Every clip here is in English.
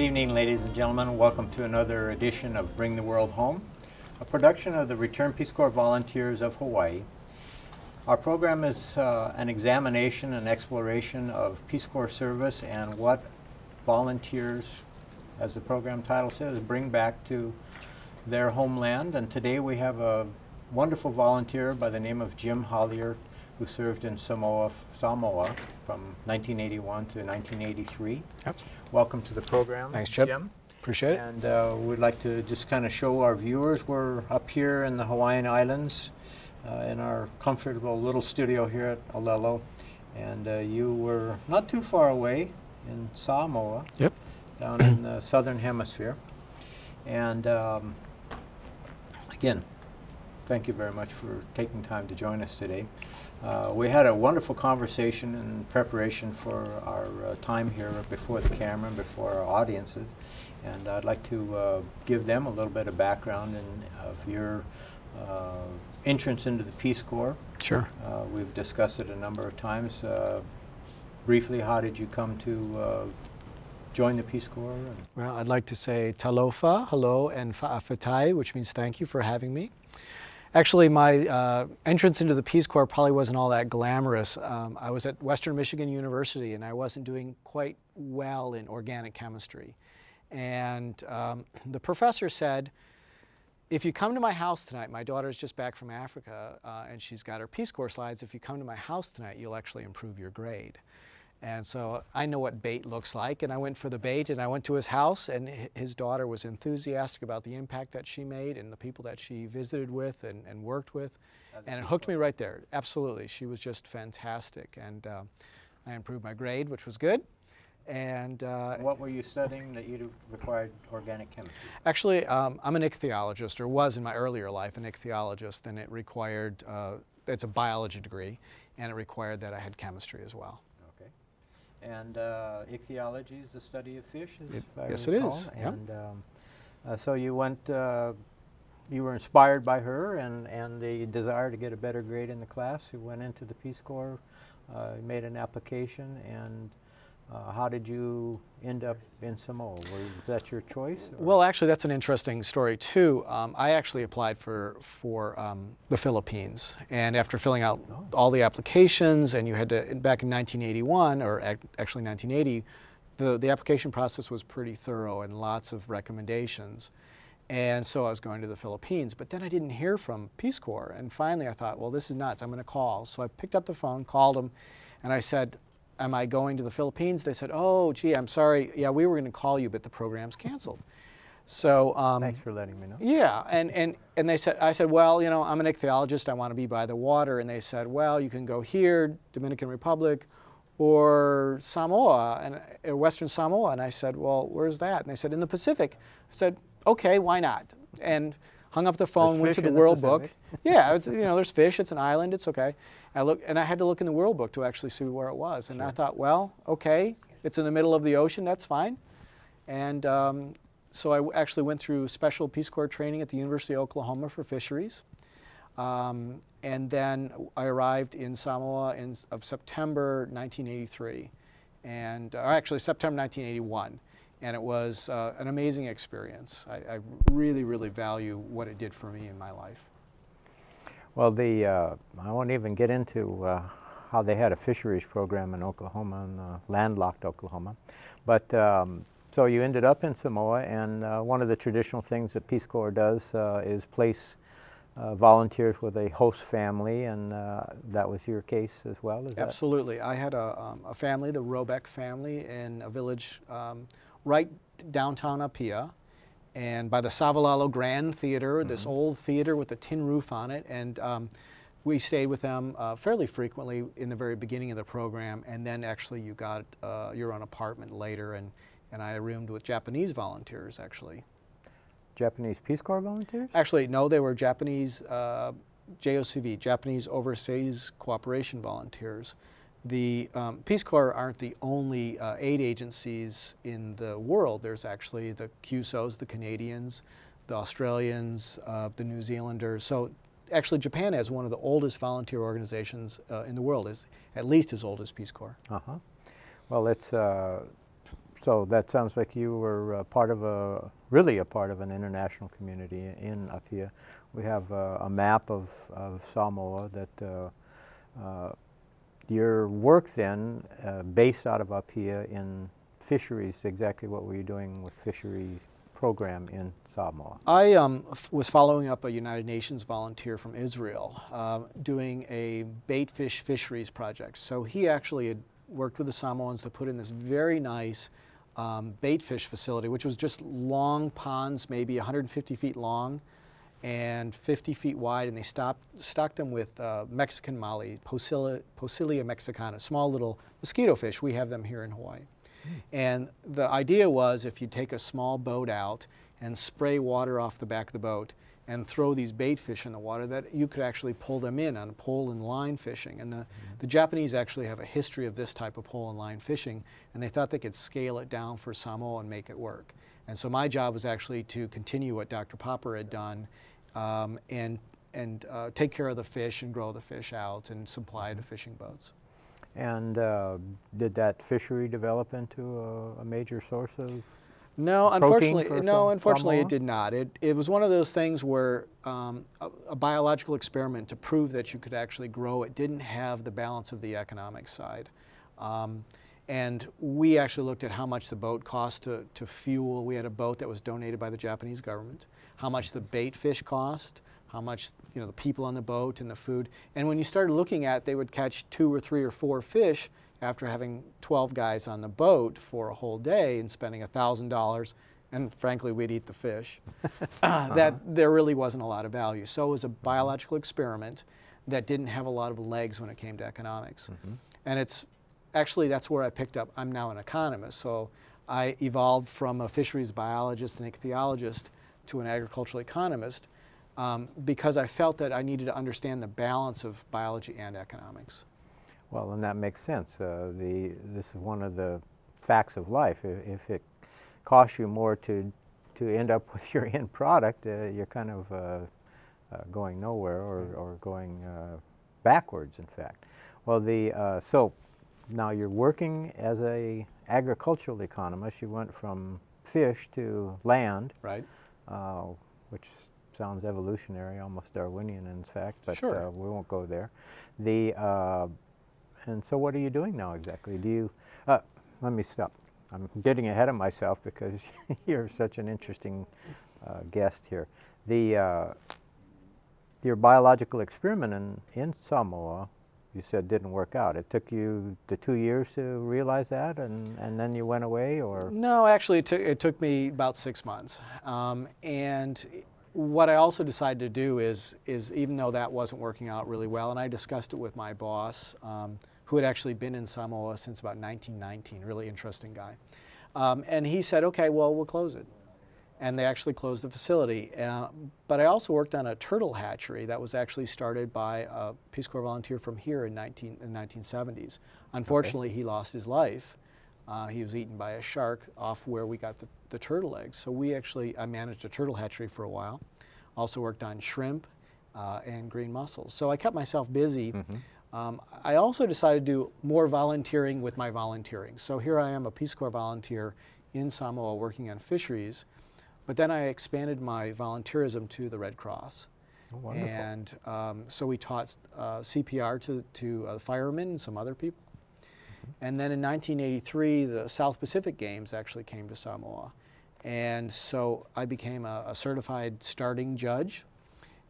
evening, ladies and gentlemen. Welcome to another edition of Bring the World Home, a production of the Returned Peace Corps Volunteers of Hawaii. Our program is an examination and exploration of Peace Corps service and what volunteers, as the program title says, bring back to their homeland. And today we have a wonderful volunteer by the name of Jim Hollier, who served in Samoa from 1981 to 1983. Yep. Welcome to the program. Thanks, Chip. Jim. Appreciate it. And we'd like to just kind of show our viewers we're up here in the Hawaiian Islands in our comfortable little studio here at Olelo. And you were not too far away in Samoa, yep, down in the southern hemisphere. And again, thank you very much for taking time to join us today. We had a wonderful conversation in preparation for our time here before the camera and before our audiences. And I'd like to give them a little bit of background of your entrance into the Peace Corps. Sure. We've discussed it a number of times. Briefly, how did you come to join the Peace Corps? Well, I'd like to say talofa, hello, and fa'afetai, which means thank you for having me. Actually, my entrance into the Peace Corps probably wasn't all that glamorous. I was at Western Michigan University, and I wasn't doing quite well in organic chemistry. And the professor said, if you come to my house tonight, my daughter's just back from Africa, and she's got her Peace Corps slides, if you come to my house tonight, you'll actually improve your grade. And so I know what bait looks like, and I went for the bait, and I went to his house, and his daughter was enthusiastic about the impact that she made and the people that she visited with and worked with, and it hooked me right there. Absolutely. She was just fantastic, and I improved my grade, which was good. And what were you studying that you required organic chemistry? Actually, I'm an ichthyologist, or was in my earlier life an ichthyologist, and it required, it's a biology degree, and it required that I had chemistry as well. And ichthyology is the study of fish, yes, it is. And so you went, you were inspired by her and the desire to get a better grade in the class. You went into the Peace Corps, made an application, and how did you end up in Samoa? Was that your choice? Or? Well, actually, that's an interesting story, too. I actually applied for the Philippines, and after filling out all the applications, and you had to, back in 1981, or actually 1980, the application process was pretty thorough and lots of recommendations. And so I was going to the Philippines, but then I didn't hear from Peace Corps, and finally I thought, well, this is nuts, I'm going to call. So I picked up the phone, called them, and I said, am I going to the Philippines? They said, oh, gee, I'm sorry. Yeah, we were going to call you, but the program's canceled. So thanks for letting me know. Yeah, and they said, I said, well, you know, I'm an ichthyologist. I want to be by the water. And they said, well, you can go here, Dominican Republic, or Samoa, or Western Samoa. And I said, well, where's that? And they said, in the Pacific. I said, okay, why not? And hung up the phone, went to the World Book. Yeah, it's, you know, there's fish, it's an island, it's okay. And I had to look in the World Book to actually see where it was. And I thought, well, okay, it's in the middle of the ocean, that's fine. And so I actually went through special Peace Corps training at the University of Oklahoma for fisheries. And then I arrived in Samoa of September 1983, or actually September 1981. And it was an amazing experience. I really, really value what it did for me in my life. Well, I won't even get into how they had a fisheries program in Oklahoma, in landlocked Oklahoma. But so you ended up in Samoa, and one of the traditional things that Peace Corps does is place volunteers with a host family, and that was your case as well? Absolutely. I had a family, the Robeck family, in a village right downtown Apia, and by the Savalalo Grand Theater, this old theater with a tin roof on it, and we stayed with them fairly frequently in the very beginning of the program, and then actually you got your own apartment later, and I roomed with Japanese volunteers, actually. Japanese Peace Corps volunteers? Actually, no, they were Japanese JOCV, Japanese Overseas Cooperation Volunteers. The Peace Corps aren't the only aid agencies in the world. There's actually the CUSOs, the Canadians, the Australians, the New Zealanders. So actually Japan has one of the oldest volunteer organizations in the world, is at least as old as Peace Corps. Well, it's So that sounds like you were part of really a part of an international community in Apia. We have a map of Samoa that your work then, based out of Apia in fisheries, exactly what were you doing with fisheries program in Samoa? I was following up a United Nations volunteer from Israel doing a bait fish fisheries project. So he actually had worked with the Samoans to put in this very nice bait fish facility, which was just long ponds, maybe 150 feet long and 50 feet wide, and they stocked them with Mexican mali, Posilia mexicana, small little mosquito fish. We have them here in Hawaii. And the idea was, if you take a small boat out and spray water off the back of the boat and throw these bait fish in the water, that you could actually pull them in on pole and line fishing. And the Japanese actually have a history of this type of pole and line fishing, and they thought they could scale it down for Samoa and make it work. And so my job was actually to continue what Dr. Popper had done and take care of the fish and grow the fish out and supply to fishing boats. And did that fishery develop into a major source of No, protein unfortunately Samoa? it did not. It was one of those things where a biological experiment to prove that you could actually grow it didn't have the balance of the economic side. And we actually looked at how much the boat cost to fuel. We had a boat that was donated by the Japanese government, how much the bait fish cost, how much the people on the boat and the food. And when you started looking at, they would catch 2 or 3 or 4 fish after having 12 guys on the boat for a whole day and spending $1,000, and frankly, we'd eat the fish, that there really wasn't a lot of value. So it was a biological experiment that didn't have a lot of legs when it came to economics. And it's actually, that's where I picked up, I'm now an economist, so I evolved from a fisheries biologist and ichthyologist to an agricultural economist because I felt that I needed to understand the balance of biology and economics. Well, and that makes sense. This is one of the facts of life. If it costs you more to end up with your end product, you're kind of going nowhere or going backwards, in fact. Well, so now you're working as a agricultural economist. You went from fish to land, right? Which sounds evolutionary, almost Darwinian in fact, but sure. We won't go there. And so what are you doing now exactly? Do you, let me stop. I'm getting ahead of myself because you're such an interesting guest here. Your biological experiment in Samoa, you said didn't work out. It took you the 2 years to realize that, and then you went away, or? No, actually it took me about 6 months. And what I also decided to do is even though that wasn't working out really well, and I discussed it with my boss, who had actually been in Samoa since about 1919, really interesting guy. And he said, okay, well, we'll close it. And they actually closed the facility. But I also worked on a turtle hatchery that was actually started by a Peace Corps volunteer from here in the 1970s. Unfortunately, he lost his life. He was eaten by a shark off where we got the turtle eggs. So I managed a turtle hatchery for a while. Also worked on shrimp and green mussels. So I kept myself busy. I also decided to do more volunteering with my volunteering. So here I am, a Peace Corps volunteer in Samoa working on fisheries, but then I expanded my volunteerism to the Red Cross. Oh, wonderful. And so we taught CPR to firemen and some other people. And then in 1983, the South Pacific Games actually came to Samoa. And so I became a certified starting judge.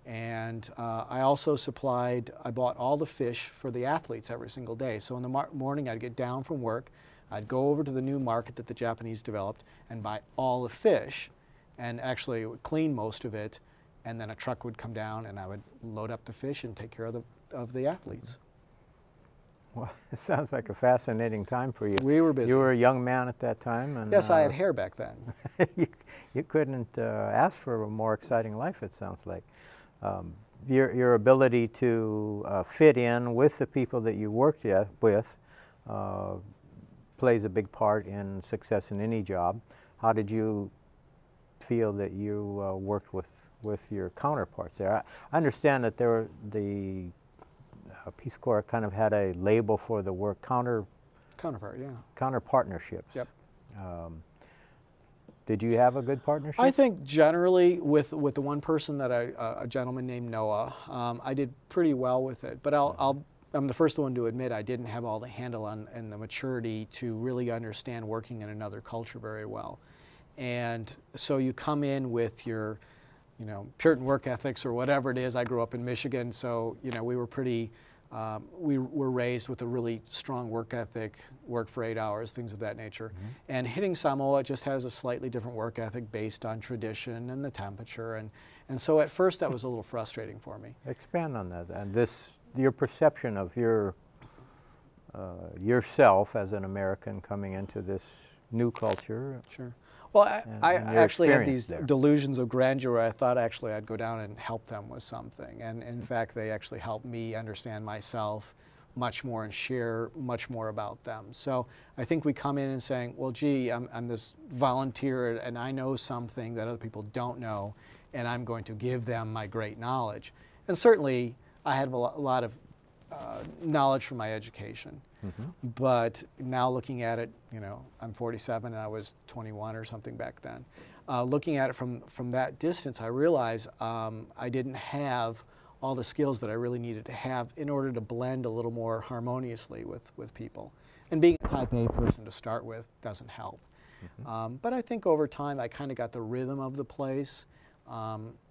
And I also I bought all the fish for the athletes every single day. So in the morning, I'd get down from work, I'd go over to the new market that the Japanese developed and buy all the fish, and actually would clean most of it, and then a truck would come down and I would load up the fish and take care of the athletes. Well, it sounds like a fascinating time for you. We were busy. You were a young man at that time. And, yes, I had hair back then. you couldn't ask for a more exciting life, it sounds like. Your ability to fit in with the people that you worked with plays a big part in success in any job. How did you feel that you worked with your counterparts there? I understand that the Peace Corps kind of had a label for the work, counter Counterpart, yeah. Counter partnerships. Yep. Did you have a good partnership? I think generally with the one person that a gentleman named Noah, I did pretty well with it. But I'm the first one to admit I didn't have all the handle on and the maturity to really understand working in another culture very well. And so you come in with your, Puritan work ethics or whatever it is. I grew up in Michigan, so we were pretty. We were raised with a really strong work ethic, work for 8 hours, things of that nature. Mm-hmm. And hitting Samoa just has a slightly different work ethic based on tradition and the temperature. And so at first that was a little frustrating for me. Expand on that. And your perception of yourself as an American coming into this new culture. Sure. Well, I actually had these delusions of grandeur where I thought actually I'd go down and help them with something. And in fact, they actually helped me understand myself much more and share much more about them. So I think we come in and saying, well, gee, I'm this volunteer and I know something that other people don't know, and I'm going to give them my great knowledge. And certainly I had a lot of knowledge from my education. Mm-hmm. But now looking at it, I'm 47 and I was 21 or something back then. Looking at it from that distance, I realized I didn't have all the skills that I really needed to have in order to blend a little more harmoniously with people. And being a type A person to start with doesn't help. Mm-hmm. But I think over time I kind of got the rhythm of the place.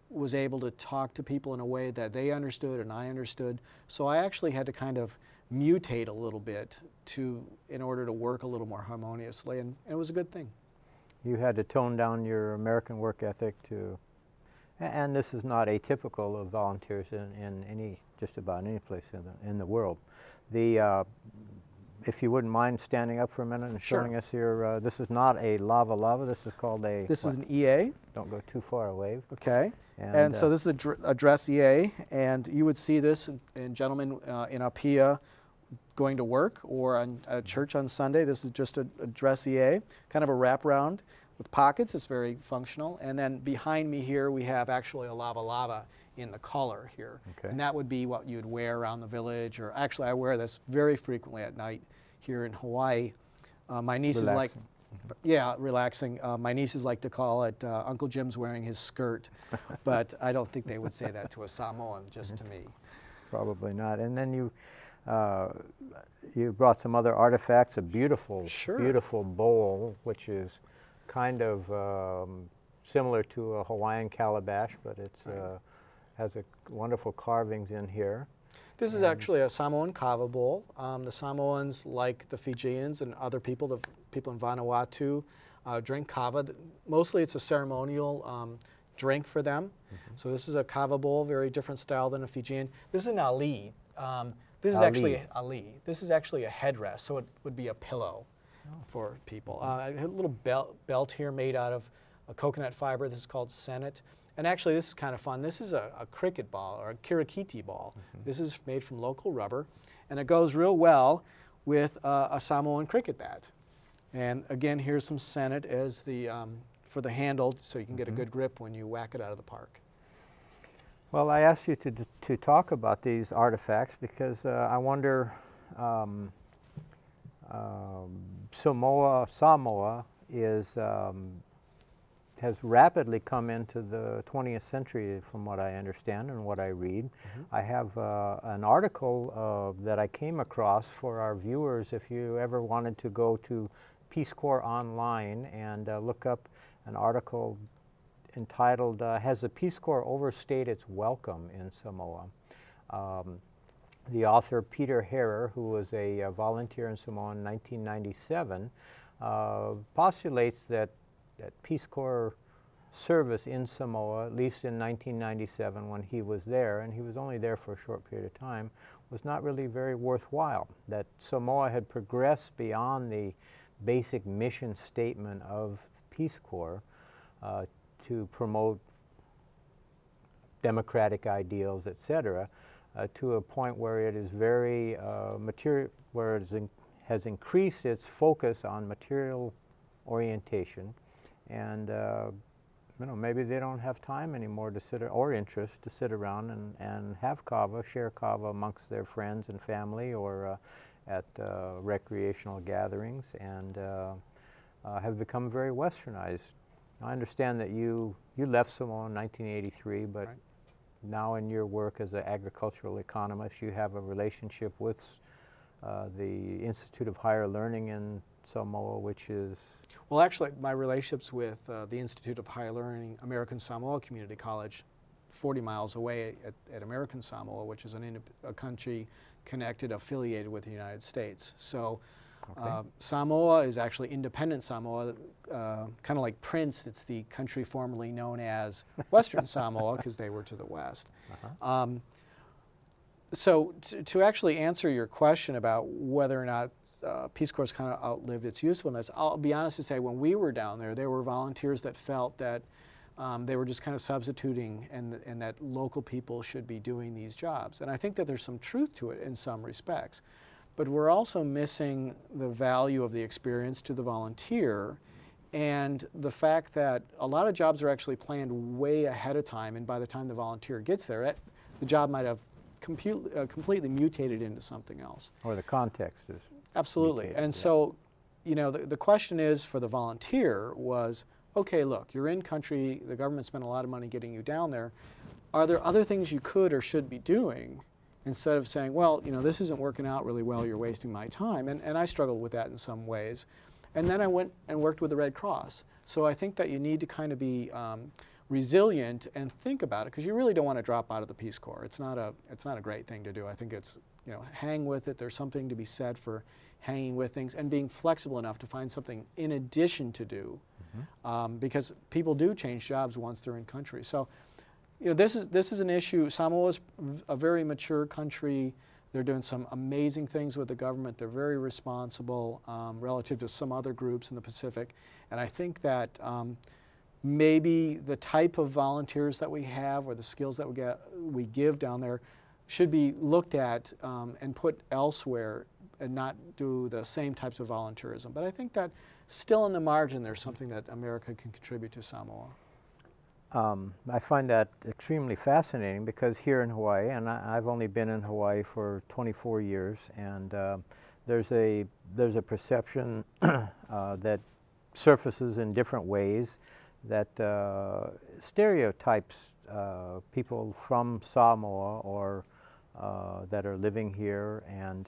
Was able to talk to people in a way that they understood and I understood. So I actually had to kind of mutate a little bit in order to work a little more harmoniously, and it was a good thing. You had to tone down your American work ethic and this is not atypical of volunteers in just about any place in the world. If you wouldn't mind standing up for a minute and showing us your, this is not a lava, this is called a... This is an EA. Don't go too far away. Okay. And so this is a dress EA, and you would see this in gentlemen in Apia going to work or at church on Sunday. This is just a dress EA, kind of a wraparound with pockets. It's very functional. And then behind me here we have actually a lava in the collar here. Okay. And that would be what you'd wear around the village, or actually I wear this very frequently at night here in Hawaii. My nieces relaxing. My nieces like to call it Uncle Jim's wearing his skirt, but I don't think they would say that to a Samoan, just to me. Probably not. And then you brought some other artifacts, a beautiful bowl, which is kind of similar to a Hawaiian calabash, but it's has wonderful carvings in here. This is actually a Samoan kava bowl. The Samoans, like the Fijians and other people, the people in Vanuatu, drink kava. Mostly it's a ceremonial drink for them. Mm-hmm. So this is a kava bowl, very different style than a Fijian. This is an ali. This is actually a ali. This is actually a headrest, so it would be a pillow for people. I have a little belt here made out of a coconut fiber. This is called senet. And actually, this is kind of fun. This is a cricket ball, or a kirikiti ball. Mm-hmm. This is made from local rubber, and it goes real well with a Samoan cricket bat. And again, here's some senet as for the handle, so you can get a good grip when you whack it out of the park. Well, I asked you to talk about these artifacts because I wonder, Samoa has rapidly come into the 20th century, from what I understand and what I read. Mm-hmm. I have an article that I came across for our viewers if you ever wanted to go to Peace Corps online and look up an article entitled, Has the Peace Corps Overstayed Its Welcome in Samoa? The author, Peter Harrer, who was a volunteer in Samoa in 1997, postulates that Peace Corps service in Samoa, at least in 1997 when he was there, and he was only there for a short period of time, was not really very worthwhile. That Samoa had progressed beyond the basic mission statement of Peace Corps to promote democratic ideals, etc., to a point where it is very where it has increased its focus on material orientation, and maybe they don't have time anymore to or interest to sit around and have kava, share kava amongst their friends and family, or at recreational gatherings. And have become very westernized. I understand that you left Samoa in 1983, but Right. now in your work as an agricultural economist, you have a relationship with the Institute of Higher Learning in Samoa, which is... Well, actually, my relationships with the Institute of Higher Learning, American Samoa Community College, 40 miles away at American Samoa, which is a country connected, affiliated with the United States. So Okay. Samoa is actually independent Samoa, kind of like Prince. It's the country formerly known as Western Samoa because they were to the west. Uh-huh. So to actually answer your question about whether or not Peace Corps kind of outlived its usefulness, I'll be honest to say when we were down there were volunteers that felt that they were just kind of substituting and that local people should be doing these jobs. And I think that there's some truth to it in some respects. But we're also missing the value of the experience to the volunteer and the fact that a lot of jobs are actually planned way ahead of time, and by the time the volunteer gets there, the job might have completely mutated into something else. Or the context is... Absolutely. mutated, And yeah. so, you know, the question is for the volunteer was, okay, look, you're in country, the government spent a lot of money getting you down there. Are there other things you could or should be doing instead of saying, well, you know, this isn't working out really well, you're wasting my time? And I struggled with that in some ways. And then I went and worked with the Red Cross. So I think that you need to kind of be resilient and think about it, because you really don't want to drop out of the Peace Corps. It's not a great thing to do. I think it's, you know, hang with it. There's something to be said for hanging with things and being flexible enough to find something in addition to do, because people do change jobs once they're in country. So, you know, this is an issue. Samoa is a very mature country. They're doing some amazing things with the government. They're very responsible relative to some other groups in the Pacific. And I think that maybe the type of volunteers that we have or the skills that we give down there should be looked at and put elsewhere and not do the same types of volunteerism. But I think that still in the margin there's something that America can contribute to Samoa. I find that extremely fascinating because here in Hawaii, and I've only been in Hawaii for 24 years, and there's a perception that surfaces in different ways that stereotypes people from Samoa or that are living here. And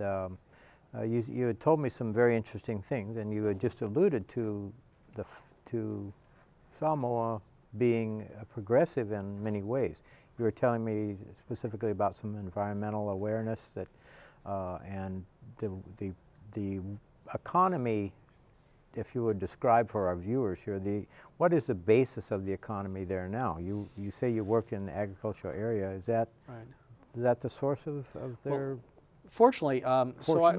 you had told me some very interesting things, and you had just alluded to Samoa being progressive in many ways. You were telling me specifically about some environmental awareness that, and the economy. If you would describe for our viewers here, what is the basis of the economy there now? You say you work in the agricultural area. Is that the source of their? Well, fortunately,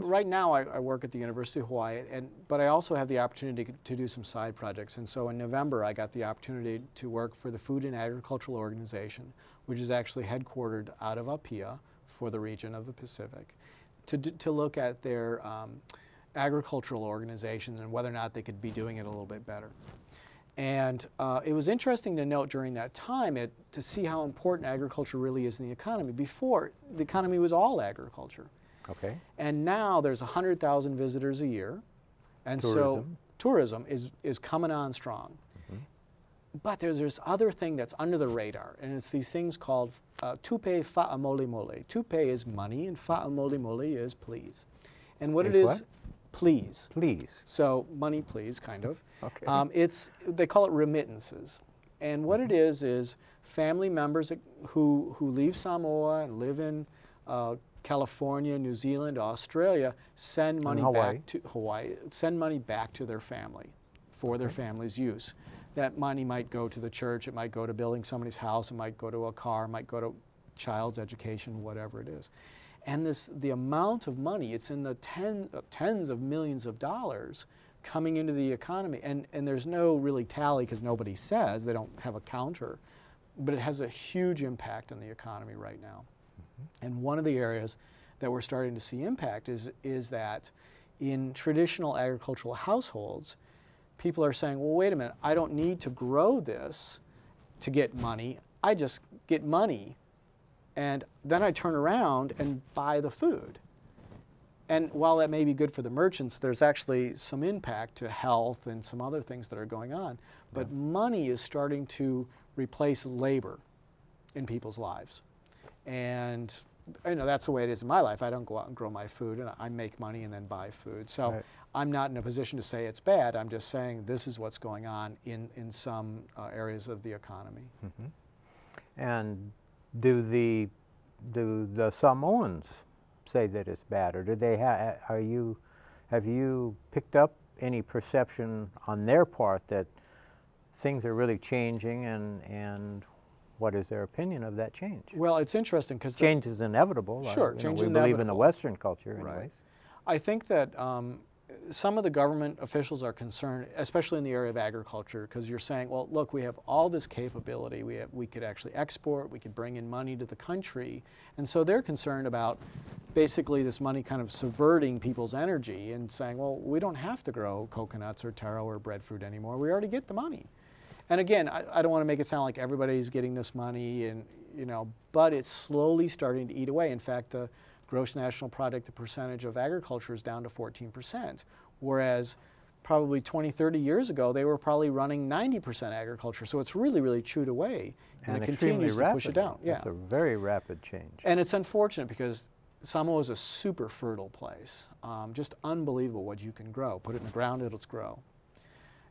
right now I work at the University of Hawaii, but I also have the opportunity to do some side projects. And so in November, I got the opportunity to work for the Food and Agricultural Organization, which is actually headquartered out of Apia for the region of the Pacific, to look at their agricultural organization and whether or not they could be doing it a little bit better. And it was interesting to note during that time to see how important agriculture really is in the economy. Before, the economy was all agriculture. Okay. And now there's 100,000 visitors a year. And so tourism is coming on strong. But there's this other thing that's under the radar, and it's these things called tupe fa'amole mole. Tupe is money, and fa'amole mole is please. And what it is, what? Please. Please. So money, please, kind of. Okay. They call it remittances. And what it is family members who leave Samoa and live in California, New Zealand, Australia, send money back to Hawaii, send money back to their family for their family's use. That money might go to the church, it might go to building somebody's house, it might go to a car, it might go to child's education, whatever it is. And the amount of money, it's in the tens of millions of dollars coming into the economy. And there's no really tally because nobody says, they don't have a counter, but it has a huge impact on the economy right now. And one of the areas that we're starting to see impact is that in traditional agricultural households, people are saying, well, wait a minute, I don't need to grow this to get money, I just get money. And then I turn around and buy the food. And while that may be good for the merchants, there's actually some impact to health and some other things that are going on. But money is starting to replace labor in people's lives. And that's the way it is in my life. I don't go out and grow my food, and I make money and then buy food. So I'm not in a position to say it's bad. I'm just saying this is what's going on in some areas of the economy. Mm-hmm. And do the Samoans say that it's bad, or do they have you picked up any perception on their part that things are really changing, and what is their opinion of that change? Well, it's interesting because change is inevitable. Sure, change is inevitable. We believe in the Western culture, anyways. Right. I think that some of the government officials are concerned, especially in the area of agriculture, because you're saying, well, look, we have all this capability. We could actually export. We could bring in money to the country. And so they're concerned about basically this money kind of subverting people's energy and saying, well, we don't have to grow coconuts or taro or breadfruit anymore. We already get the money. And again, I don't want to make it sound like everybody's getting this money, and but it's slowly starting to eat away. In fact, the gross national product, the percentage of agriculture is down to 14%, whereas probably 20, 30 years ago, they were probably running 90% agriculture. So it's really, really chewed away, and it continues to push it down. Yeah, it's a very rapid change. And it's unfortunate because Samoa is a super fertile place, just unbelievable what you can grow. Put it in the ground, it'll grow.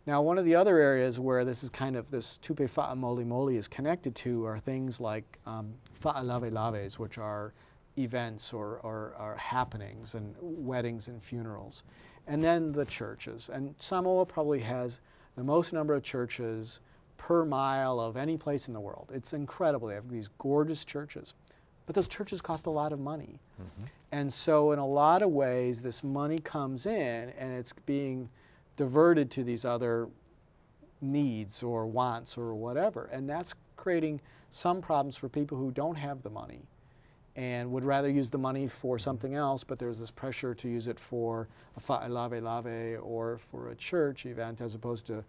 Now, one of the other areas where this is kind of this tupe fa'a mole mole is connected to are things like fa'a lave laves, which are events or happenings and weddings and funerals. And then the churches. And Samoa probably has the most number of churches per mile of any place in the world. It's incredible. They have these gorgeous churches. But those churches cost a lot of money. Mm-hmm. And so in a lot of ways, this money comes in and it's being diverted to these other needs or wants or whatever. And that's creating some problems for people who don't have the money and would rather use the money for something else, but there's this pressure to use it for a fa'a lave lave or for a church event as opposed to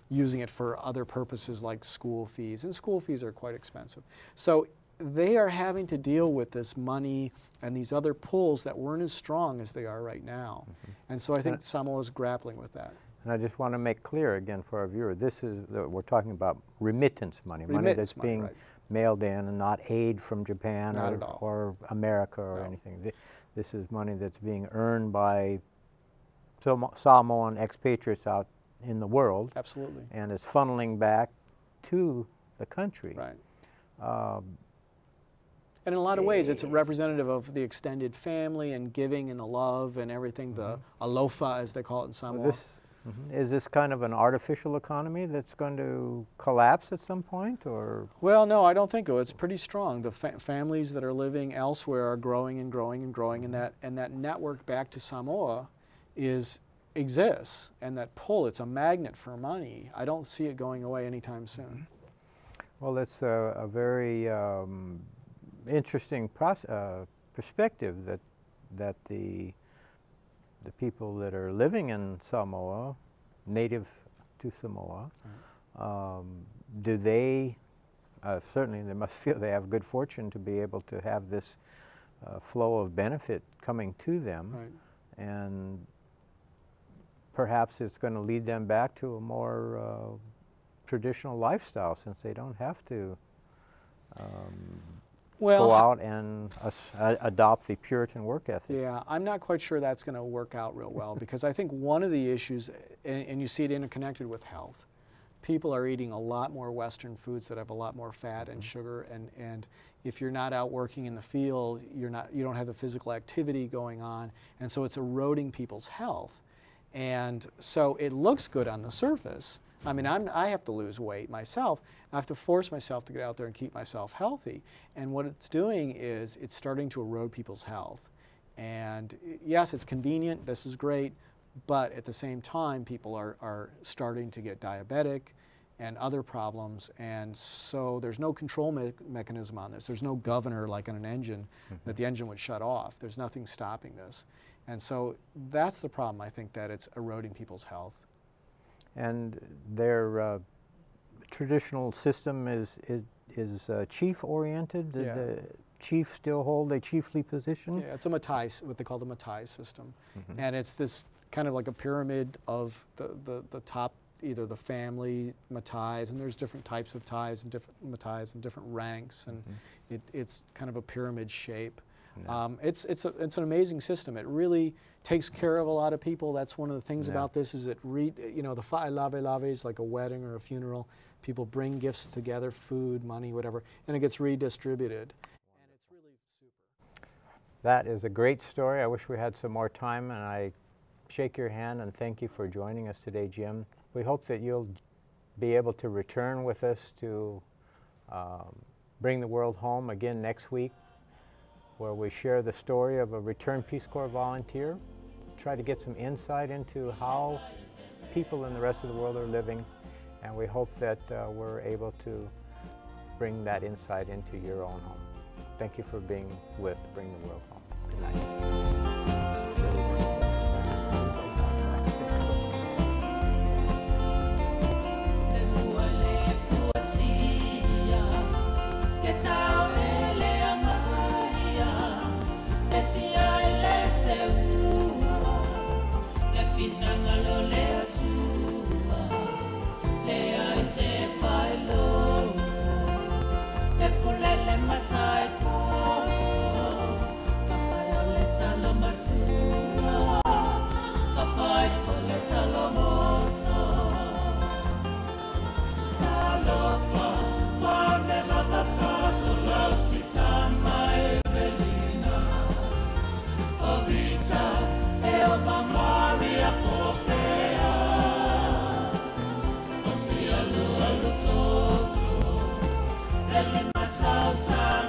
using it for other purposes like school fees. And school fees are quite expensive. So they are having to deal with this money and these other pulls that weren't as strong as they are right now. Mm-hmm. And so I think Samoa is grappling with that. And I just want to make clear again for our viewer, we're talking about remittance money, money that's being mailed in and not aid from Japan or America or anything. This is money that's being earned by Samoan expatriates out in the world. Absolutely. And it's funneling back to the country. Right. And in a lot of ways, it's a representative of the extended family and giving and the love and everything, the alofa, as they call it in Samoa. Is this kind of an artificial economy that's going to collapse at some point, or? Well, no, I don't think so. It's pretty strong. The families that are living elsewhere are growing and growing and growing, and that network back to Samoa exists, and that pull, it's a magnet for money. I don't see it going away anytime soon. Well, it's a very interesting perspective that the people that are living in Samoa, native to Samoa, do they, certainly they must feel they have good fortune to be able to have this flow of benefit coming to them. Right. And perhaps it's going to lead them back to a more traditional lifestyle, since they don't have to go out and adopt the Puritan work ethic. Yeah, I'm not quite sure that's going to work out real well, because I think one of the issues, and you see it interconnected with health, people are eating a lot more Western foods that have a lot more fat and sugar, and if you're not out working in the field, you don't have the physical activity going on, and so it's eroding people's health. And so it looks good on the surface. I mean, I have to lose weight myself. I have to force myself to get out there and keep myself healthy. And what it's doing is it's starting to erode people's health. And yes, it's convenient, this is great, but at the same time, people are starting to get diabetic and other problems. And so there's no control mechanism on this. There's no governor like on an engine that the engine would shut off. There's nothing stopping this. And so that's the problem, I think, that it's eroding people's health. And their traditional system is chief-oriented? Yeah. chiefs still hold a chiefly position? Yeah, it's a matai, what they call the matai system. And it's this kind of like a pyramid of the top, either the family matais, and there's different types of ties and different matais and different ranks, and it's kind of a pyramid shape. It's an amazing system. It really takes care of a lot of people. That's one of the things about this, is you know, the lave is like a wedding or a funeral. People bring gifts together, food, money, whatever, and it gets redistributed. And it's really super. That is a great story. I wish we had some more time, and I shake your hand and thank you for joining us today, Jim. We hope that you'll be able to return with us to Bring the World Home again next week, where we share the story of a returned Peace Corps volunteer, try to get some insight into how people in the rest of the world are living, and we hope that we're able to bring that insight into your own home. Thank you for being with Bring the World Home. Good night. Outside.